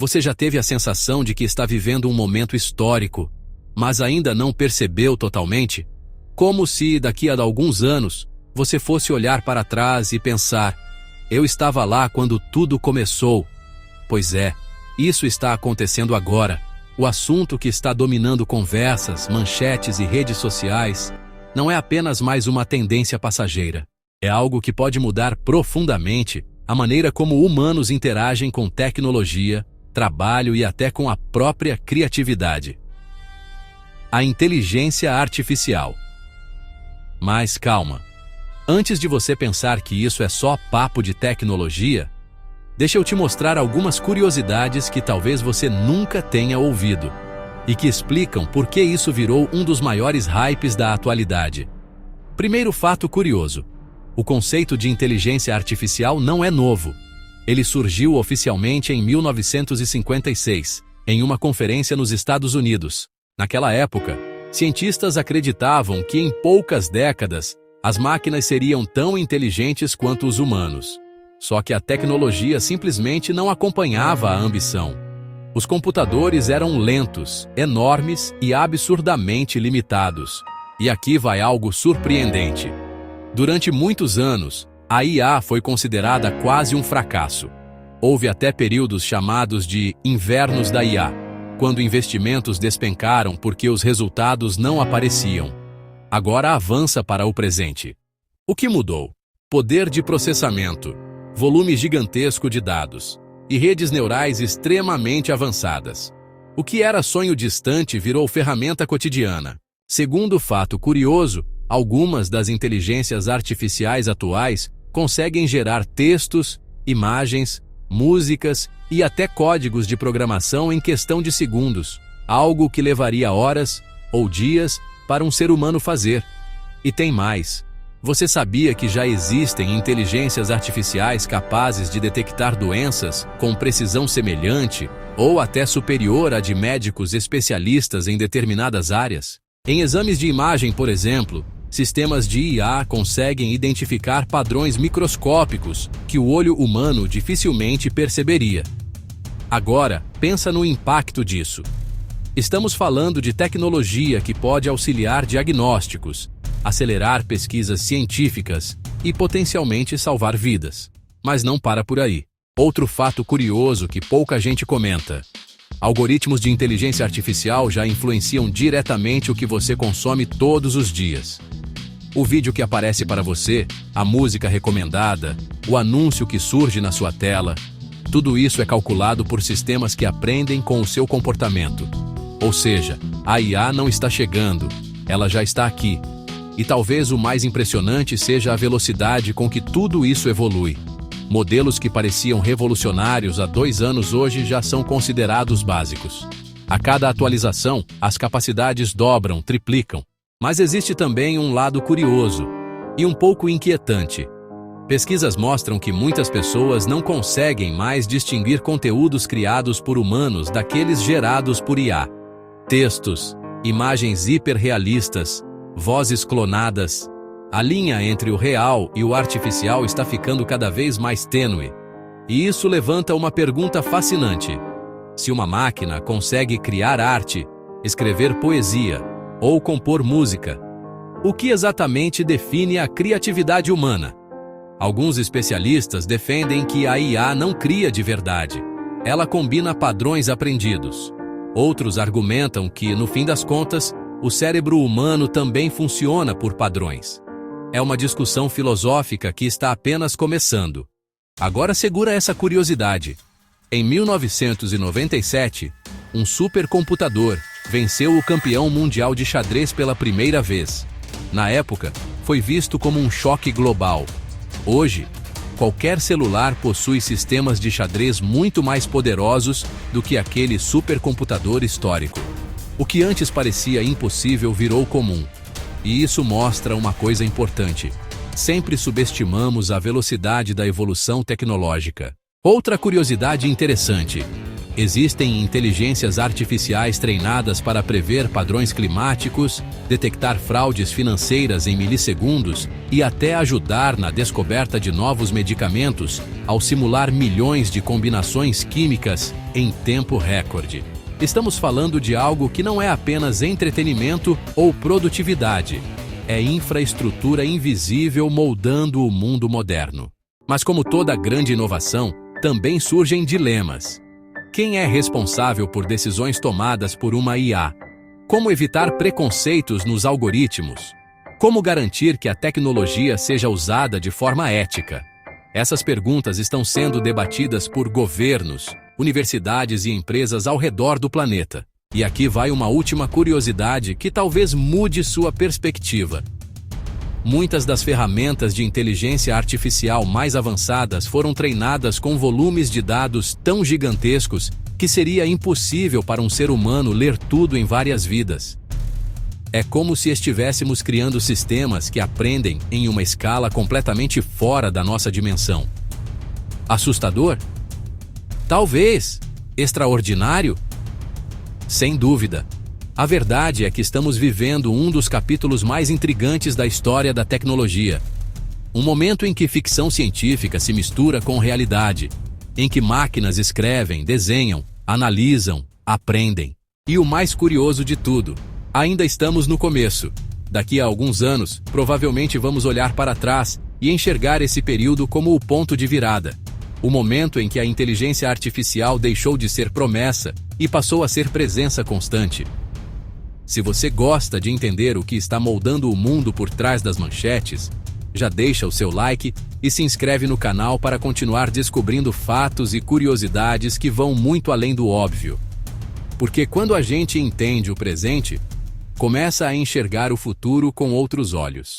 Você já teve a sensação de que está vivendo um momento histórico, mas ainda não percebeu totalmente? Como se, daqui a alguns anos, você fosse olhar para trás e pensar: eu estava lá quando tudo começou. Pois é, isso está acontecendo agora. O assunto que está dominando conversas, manchetes e redes sociais não é apenas mais uma tendência passageira. É algo que pode mudar profundamente a maneira como humanos interagem com tecnologia, trabalho e até com a própria criatividade. A inteligência artificial. Mas calma. Antes de você pensar que isso é só papo de tecnologia, deixa eu te mostrar algumas curiosidades que talvez você nunca tenha ouvido e que explicam por que isso virou um dos maiores hypes da atualidade. Primeiro fato curioso: o conceito de inteligência artificial não é novo. Ele surgiu oficialmente em 1956, em uma conferência nos Estados Unidos. Naquela época, cientistas acreditavam que em poucas décadas as máquinas seriam tão inteligentes quanto os humanos. Só que a tecnologia simplesmente não acompanhava a ambição. Os computadores eram lentos, enormes e absurdamente limitados. E aqui vai algo surpreendente. Durante muitos anos, a IA foi considerada quase um fracasso. Houve até períodos chamados de invernos da IA, quando investimentos despencaram porque os resultados não apareciam. Agora avança para o presente. O que mudou? Poder de processamento, volume gigantesco de dados e redes neurais extremamente avançadas. O que era sonho distante virou ferramenta cotidiana. Segundo fato curioso, algumas das inteligências artificiais atuais conseguem gerar textos, imagens, músicas e até códigos de programação em questão de segundos, algo que levaria horas ou dias para um ser humano fazer. E tem mais. Você sabia que já existem inteligências artificiais capazes de detectar doenças com precisão semelhante ou até superior à de médicos especialistas em determinadas áreas? Em exames de imagem, por exemplo, sistemas de IA conseguem identificar padrões microscópicos que o olho humano dificilmente perceberia. Agora, pensa no impacto disso. Estamos falando de tecnologia que pode auxiliar diagnósticos, acelerar pesquisas científicas e potencialmente salvar vidas. Mas não para por aí. Outro fato curioso que pouca gente comenta: algoritmos de inteligência artificial já influenciam diretamente o que você consome todos os dias. O vídeo que aparece para você, a música recomendada, o anúncio que surge na sua tela, tudo isso é calculado por sistemas que aprendem com o seu comportamento. Ou seja, a IA não está chegando, ela já está aqui. E talvez o mais impressionante seja a velocidade com que tudo isso evolui. Modelos que pareciam revolucionários há 2 anos hoje já são considerados básicos. A cada atualização, as capacidades dobram, triplicam. Mas existe também um lado curioso e um pouco inquietante. Pesquisas mostram que muitas pessoas não conseguem mais distinguir conteúdos criados por humanos daqueles gerados por IA. Textos, imagens hiperrealistas, vozes clonadas. A linha entre o real e o artificial está ficando cada vez mais tênue. E isso levanta uma pergunta fascinante. Se uma máquina consegue criar arte, escrever poesia ou compor música, o que exatamente define a criatividade humana? Alguns especialistas defendem que a IA não cria de verdade. Ela combina padrões aprendidos. Outros argumentam que, no fim das contas, o cérebro humano também funciona por padrões. É uma discussão filosófica que está apenas começando. Agora segura essa curiosidade. Em 1997, um supercomputador venceu o campeão mundial de xadrez pela primeira vez. Na época, foi visto como um choque global. Hoje, qualquer celular possui sistemas de xadrez muito mais poderosos do que aquele supercomputador histórico. O que antes parecia impossível virou comum. E isso mostra uma coisa importante: sempre subestimamos a velocidade da evolução tecnológica. Outra curiosidade interessante: Existem inteligências artificiais treinadas para prever padrões climáticos, detectar fraudes financeiras em milissegundos e até ajudar na descoberta de novos medicamentos ao simular milhões de combinações químicas em tempo recorde. Estamos falando de algo que não é apenas entretenimento ou produtividade. É infraestrutura invisível moldando o mundo moderno. Mas como toda grande inovação, também surgem dilemas. Quem é responsável por decisões tomadas por uma IA? Como evitar preconceitos nos algoritmos? Como garantir que a tecnologia seja usada de forma ética? Essas perguntas estão sendo debatidas por governos, universidades e empresas ao redor do planeta. E aqui vai uma última curiosidade que talvez mude sua perspectiva. Muitas das ferramentas de inteligência artificial mais avançadas foram treinadas com volumes de dados tão gigantescos que seria impossível para um ser humano ler tudo em várias vidas. É como se estivéssemos criando sistemas que aprendem em uma escala completamente fora da nossa dimensão. Assustador? Talvez. Extraordinário? Sem dúvida. A verdade é que estamos vivendo um dos capítulos mais intrigantes da história da tecnologia. Um momento em que ficção científica se mistura com realidade, em que máquinas escrevem, desenham, analisam, aprendem. E o mais curioso de tudo, ainda estamos no começo. Daqui a alguns anos, provavelmente vamos olhar para trás e enxergar esse período como o ponto de virada. O momento em que a inteligência artificial deixou de ser promessa e passou a ser presença constante. Se você gosta de entender o que está moldando o mundo por trás das manchetes, já deixa o seu like e se inscreve no canal para continuar descobrindo fatos e curiosidades que vão muito além do óbvio. Porque quando a gente entende o presente, começa a enxergar o futuro com outros olhos.